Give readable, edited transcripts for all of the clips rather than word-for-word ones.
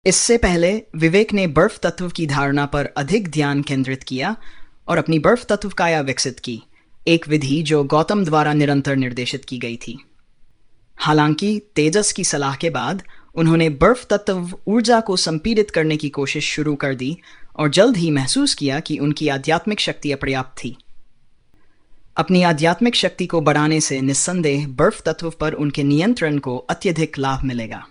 इससे पहले विवेक ने बर्फ तत्व की धारणा पर अधिक ध्यान केंद्रित किया और अपनी बर्फ तत्व काया विकसित की, एक विधि जो गौतम द्वारा निरंतर निर्देशित की गई थी। हालांकि तेजस की सलाह के बाद उन्होंने बर्फ तत्व ऊर्जा को संपीड़ित करने की कोशिश शुरू कर दी और जल्द ही महसूस किया कि उनकी आध्यात्मिक शक्ति अपर्याप्त थी। अपनी आध्यात्मिक शक्ति को बढ़ाने से निस्संदेह बर्फ तत्व पर उनके नियंत्रण को अत्यधिक लाभ मिलेगा।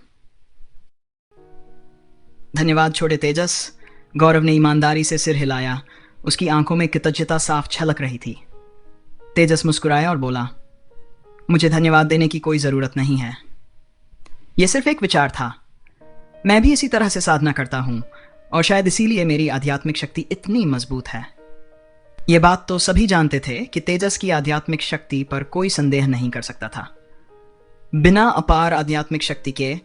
धन्यवाद छोटे तेजस। गौरव ने ईमानदारी से सिर हिलाया। उसकी आंखों में कृतज्ञता साफ छलक रही थी। तेजस मुस्कुराया और बोला, मुझे धन्यवाद देने की कोई जरूरत नहीं है। यह सिर्फ एक विचार था। मैं भी इसी तरह से साधना करता हूं और शायद इसीलिए मेरी आध्यात्मिक शक्ति इतनी मजबूत है। यह बात तो सभी जानते थे कि तेजस की आध्यात्मिक शक्ति पर कोई संदेह नहीं कर सकता था। बिना अपार आध्यात्मिक शक्ति के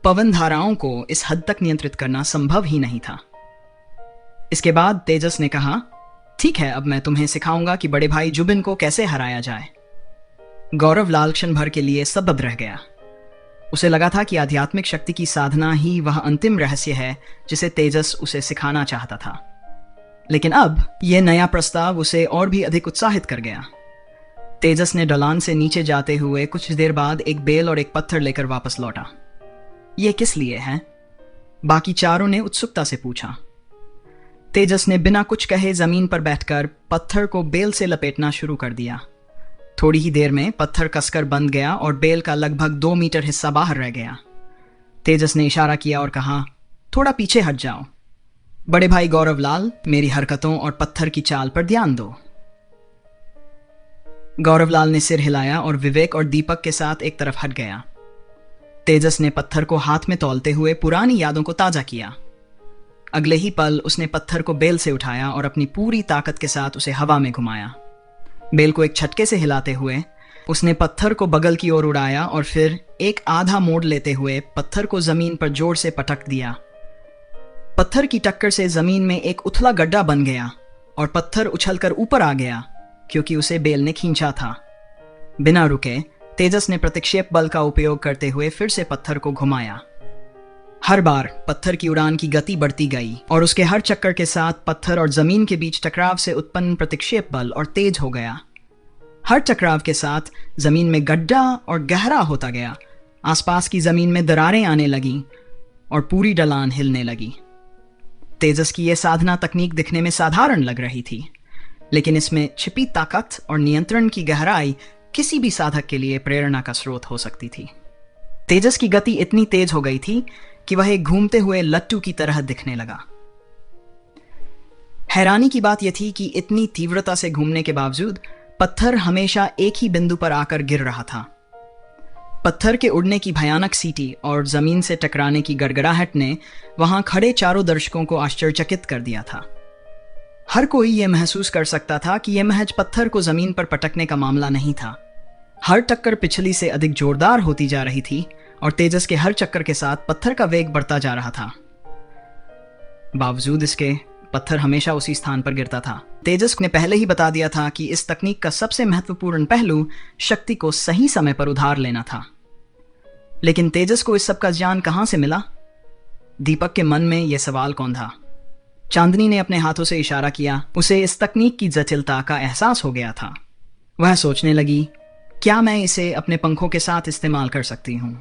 पवन धाराओं को इस हद तक नियंत्रित करना संभव ही नहीं था। इसके बाद तेजस ने कहा, ठीक है, अब मैं तुम्हें सिखाऊंगा कि बड़े भाई जुबिन को कैसे हराया जाए। गौरव लाल क्षण भर के लिए स्तब्ध रह गया। उसे लगा था कि आध्यात्मिक शक्ति की साधना ही वह अंतिम रहस्य है जिसे तेजस उसे सिखाना चाहता था। लेकिन अब यह नया प्रस्ताव उसे और भी अधिक उत्साहित कर गया। तेजस ने ढलान से नीचे जाते हुए कुछ देर बाद एक बेल और एक पत्थर लेकर वापस लौटा। यह किस लिए है? बाकी चारों ने उत्सुकता से पूछा। तेजस ने बिना कुछ कहे जमीन पर बैठकर पत्थर को बेल से लपेटना शुरू कर दिया। थोड़ी ही देर में पत्थर कसकर बंध गया और बेल का लगभग 2 मीटर हिस्सा बाहर रह गया। तेजस ने इशारा किया और कहा, थोड़ा पीछे हट जाओ। बड़े भाई गौरव लाल, मेरी हरकतों और पत्थर की चाल पर ध्यान दो। गौरव लाल ने सिर हिलाया और विवेक और दीपक के साथ एक तरफ हट गया। तेजस ने पत्थर को हाथ में तौलते हुए पुरानी यादों को ताजा किया। अगले ही पल उसने पत्थर को बेल से उठाया और अपनी पूरी ताकत के साथ उसे हवा में घुमाया। बेल को एक झटके से हिलाते हुए उसने पत्थर को बगल की ओर उड़ाया और फिर एक आधा मोड़ लेते हुए पत्थर को जमीन पर जोर से पटक दिया। पत्थर की टक्कर से जमीन में एक उथला गड्ढा बन गया और पत्थर उछलकर ऊपर आ गया क्योंकि उसे बेल ने खींचा था। बिना रुके तेजस ने प्रतिक्षेप बल का उपयोग करते हुए फिर से पत्थर को घुमाया। हर बार पत्थर की उड़ान की गति बढ़ती गई और उसके हर चक्कर के साथ पत्थर और जमीन के बीच टकराव से उत्पन्न प्रतिक्षेप बल और तेज हो गया। हर टकराव के साथ जमीन में गड्ढा और गहरा होता गया। आसपास की जमीन में दरारें आने लगीं और पूरी ढलान हिलने लगी। तेजस की यह साधना तकनीक दिखने में साधारण लग रही थी, लेकिन इसमें छिपी ताकत और नियंत्रण की गहराई किसी भी साधक के लिए प्रेरणा का स्रोत हो सकती थी। तेजस की गति इतनी तेज हो गई थी कि वह एक घूमते हुए लट्टू की तरह दिखने लगा। हैरानी की बात यह थी कि इतनी तीव्रता से घूमने के बावजूद पत्थर हमेशा एक ही बिंदु पर आकर गिर रहा था। पत्थर के उड़ने की भयानक सीटी और जमीन से टकराने की गड़गड़ाहट ने वहां खड़े चारों दर्शकों को आश्चर्यचकित कर दिया था। हर कोई यह महसूस कर सकता था कि यह महज पत्थर को जमीन पर पटकने का मामला नहीं था। हर टक्कर पिछली से अधिक जोरदार होती जा रही थी और तेजस के हर चक्कर के साथ पत्थर का वेग बढ़ता जा रहा था। बावजूद इसके पत्थर हमेशा उसी स्थान पर गिरता था। तेजस ने पहले ही बता दिया था कि इस तकनीक का सबसे महत्वपूर्ण पहलू शक्ति को सही समय पर उधार लेना था। लेकिन तेजस को इस सब का ज्ञान कहां से मिला? दीपक के मन में यह सवाल कौन था? चांदनी ने अपने हाथों से इशारा किया। उसे इस तकनीक की जटिलता का एहसास हो गया था। वह सोचने लगी, क्या मैं इसे अपने पंखों के साथ इस्तेमाल कर सकती हूं?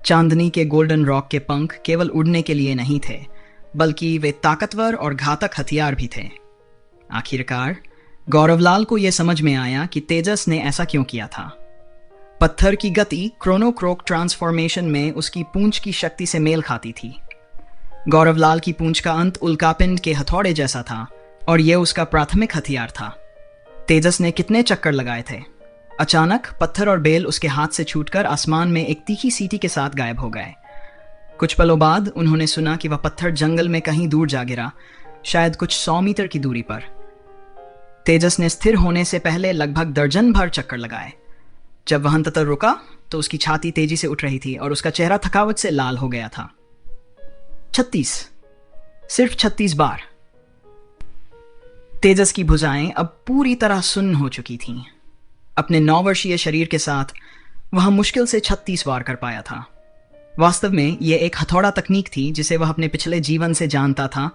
चांदनी के गोल्डन रॉक के पंख केवल उड़ने के लिए नहीं थे, बल्कि वे ताकतवर और घातक हथियार भी थे। आखिरकार गौरवलाल को यह समझ में आया कि तेजस ने ऐसा क्यों किया था। पत्थर की गति क्रोनोक्रोक ट्रांसफॉर्मेशन में उसकी पूंछ की शक्ति से मेल खाती थी। गौरवलाल की पूंछ का अंत उल्कापिंड के हथौड़े जैसा था और यह उसका प्राथमिक हथियार था। तेजस ने कितने चक्कर लगाए थे। अचानक पत्थर और बेल उसके हाथ से छूटकर आसमान में एक तीखी सीटी के साथ गायब हो गए। कुछ पलों बाद उन्होंने सुना कि वह पत्थर जंगल में कहीं दूर जा गिरा, शायद कुछ 100 मीटर की दूरी पर। तेजस ने स्थिर होने से पहले लगभग दर्जन भर चक्कर लगाए। जब वह अंततः रुका तो उसकी छाती तेजी से उठ रही थी और उसका चेहरा थकावट से लाल हो गया था। 36, सिर्फ 36 बार। तेजस की भुजाएं अब पूरी तरह सुन्न हो चुकी थीं। अपने 9 वर्षीय शरीर के साथ वह मुश्किल से 36 बार कर पाया था। वास्तव में ये एक हथौड़ा तकनीक थी जिसे वह अपने पिछले जीवन से जानता था,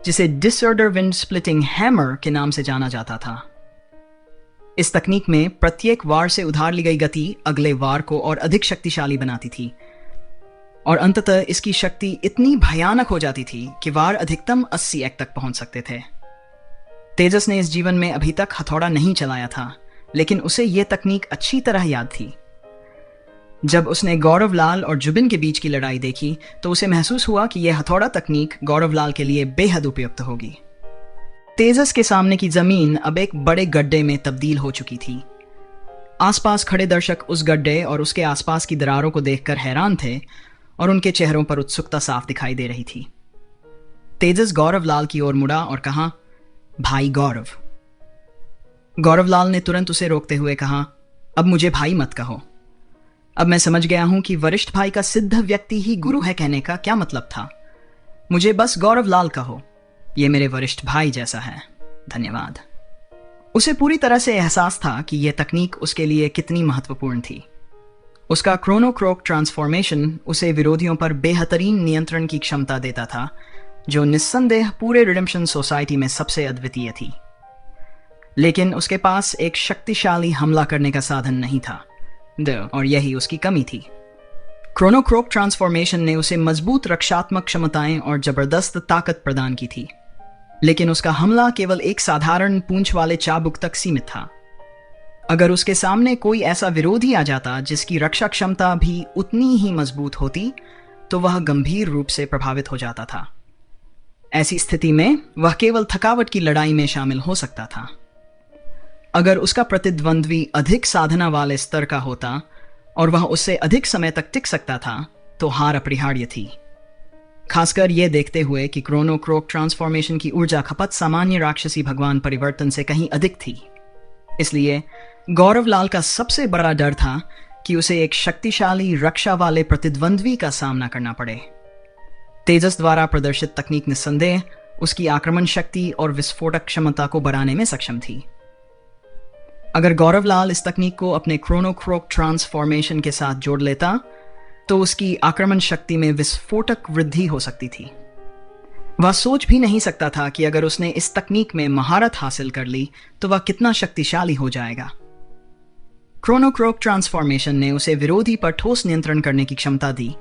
जिसे डिसऑर्डर विंड स्प्लिटिंग हैमर के नाम से जाना जाता था। इस तकनीक में प्रत्येक वार से उधार ली गई गति अगले वार को और अधिक शक्तिशाली बनाती थी, और अंततः इसकी शक्ति इतनी भयानक हो जाती थी कि वार अधिकतम 80 एक तक पहुंच सकते थे। तेजस ने इस जीवन में अभी तक हथौड़ा नहीं चलाया था, लेकिन उसे यह तकनीक अच्छी तरह याद थी। जब उसने गौरव लाल और जुबिन के बीच की लड़ाई देखी तो उसे महसूस हुआ कि यह हथौड़ा तकनीक गौरव लाल के लिए बेहद उपयुक्त होगी। तेजस के सामने की जमीन अब एक बड़े गड्ढे में तब्दील हो चुकी थी। आसपास खड़े दर्शक उस गड्ढे और उसके आसपास की दरारों को देखकर हैरान थे और उनके चेहरों पर उत्सुकता साफ दिखाई दे रही थी। तेजस गौरव लाल की ओर मुड़ा और कहा, भाई गौरव। गौरव लाल ने तुरंत उसे रोकते हुए कहा, अब मुझे भाई मत कहो। अब मैं समझ गया हूं कि वरिष्ठ भाई का सिद्ध व्यक्ति ही गुरु है कहने का क्या मतलब था। मुझे बस गौरव लाल कहो, यह मेरे वरिष्ठ भाई जैसा है। धन्यवाद। उसे पूरी तरह से एहसास था कि यह तकनीक उसके लिए कितनी महत्वपूर्ण थी। उसका क्रोनो क्रोक ट्रांसफॉर्मेशन उसे विरोधियों पर बेहतरीन नियंत्रण की क्षमता देता था, जो निस्संदेह पूरे रिडेम्पशन सोसाइटी में सबसे अद्वितीय थी। लेकिन उसके पास एक शक्तिशाली हमला करने का साधन नहीं था, और यही उसकी कमी थी। क्रोनो क्रोक ट्रांसफॉर्मेशन ने उसे मजबूत रक्षात्मक क्षमताएं और जबरदस्त ताकत प्रदान की थी, लेकिन उसका हमला केवल एक साधारण पूंछ वाले चाबुक तक सीमित था। अगर उसके सामने कोई ऐसा विरोधी आ जाता जिसकी रक्षा क्षमता भी उतनी ही मजबूत होती, तो वह गंभीर रूप से प्रभावित हो जाता था। ऐसी स्थिति में वह केवल थकावट की लड़ाई में शामिल हो सकता था। अगर उसका प्रतिद्वंद्वी अधिक साधना वाले स्तर का होता और वह उससे अधिक समय तक टिक सकता था, तो हार अपरिहार्य थी। खासकर यह देखते हुए कि क्रोनो क्रोक ट्रांसफॉर्मेशन की ऊर्जा खपत सामान्य राक्षसी भगवान परिवर्तन से कहीं अधिक थी। इसलिए गौरव लाल का सबसे बड़ा डर था कि उसे एक शक्तिशाली रक्षा वाले प्रतिद्वंद्वी का सामना करना पड़े। तेजस द्वारा प्रदर्शित तकनीक निस्संदेह उसकी आक्रमण शक्ति और विस्फोटक क्षमता को बढ़ाने में सक्षम थी। अगर गौरव लाल इस तकनीक को अपने क्रोनो क्रोक ट्रांसफॉर्मेशन के साथ जोड़ लेता, तो उसकी आक्रमण शक्ति में विस्फोटक वृद्धि हो सकती थी। वह सोच भी नहीं सकता था कि अगर उसने इस तकनीक में महारत हासिल कर ली तो वह कितना शक्तिशाली हो जाएगा। क्रोनो क्रोक ट्रांसफॉर्मेशन ने उसे विरोधी पर ठोस नियंत्रण करने की क्षमता दी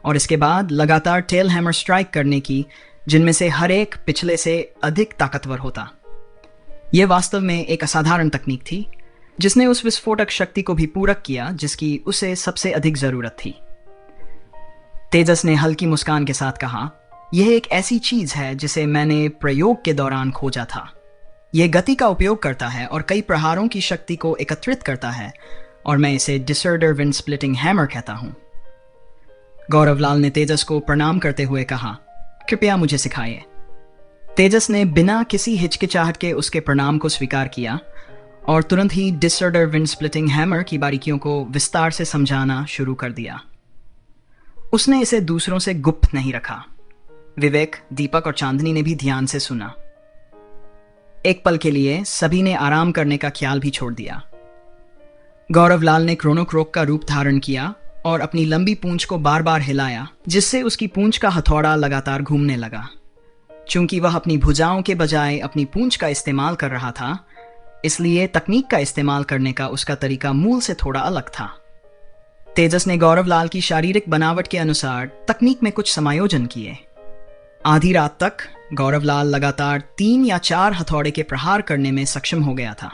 और इसके बाद लगातार टेल हैमर स्ट्राइक करने की, जिनमें से हर एक पिछले से अधिक ताकतवर होता। यह वास्तव में एक असाधारण तकनीक थी जिसने उस विस्फोटक शक्ति को भी पूरक किया जिसकी उसे सबसे अधिक जरूरत थी। तेजस ने हल्की मुस्कान के साथ कहा, यह एक ऐसी चीज है जिसे मैंने प्रयोग के दौरान खोजा था। यह गति का उपयोग करता है और कई प्रहारों की शक्ति को एकत्रित करता है, और मैं इसे डिसऑर्डर विंड स्प्लिटिंग हैमर कहता हूं। गौरव लाल ने तेजस को प्रणाम करते हुए कहा, कृपया मुझे सिखाइए। तेजस ने बिना किसी हिचकिचाहट के उसके प्रणाम को स्वीकार किया और तुरंत ही डिसऑर्डर विंड स्प्लिटिंग हैमर की बारीकियों को विस्तार से समझाना शुरू कर दिया। उसने इसे दूसरों से गुप्त नहीं रखा। विवेक, दीपक और चांदनी ने भी ध्यान से सुना। एक पल के लिए सभी ने आराम करने का ख्याल भी छोड़ दिया। गौरव लाल ने क्रोनो क्रोक का रूप धारण किया और अपनी लंबी पूंछ को बार बार हिलाया, जिससे उसकी पूंछ का हथौड़ा लगातार घूमने लगा। चूंकि वह अपनी भुजाओं के बजाय अपनी पूंछ का इस्तेमाल कर रहा था, इसलिए तकनीक का इस्तेमाल करने का उसका तरीका मूल से थोड़ा अलग था। तेजस ने गौरव लाल की शारीरिक बनावट के अनुसार तकनीक में कुछ समायोजन किए। आधी रात तक गौरव लाल लगातार 3 या 4 हथौड़े के प्रहार करने में सक्षम हो गया था।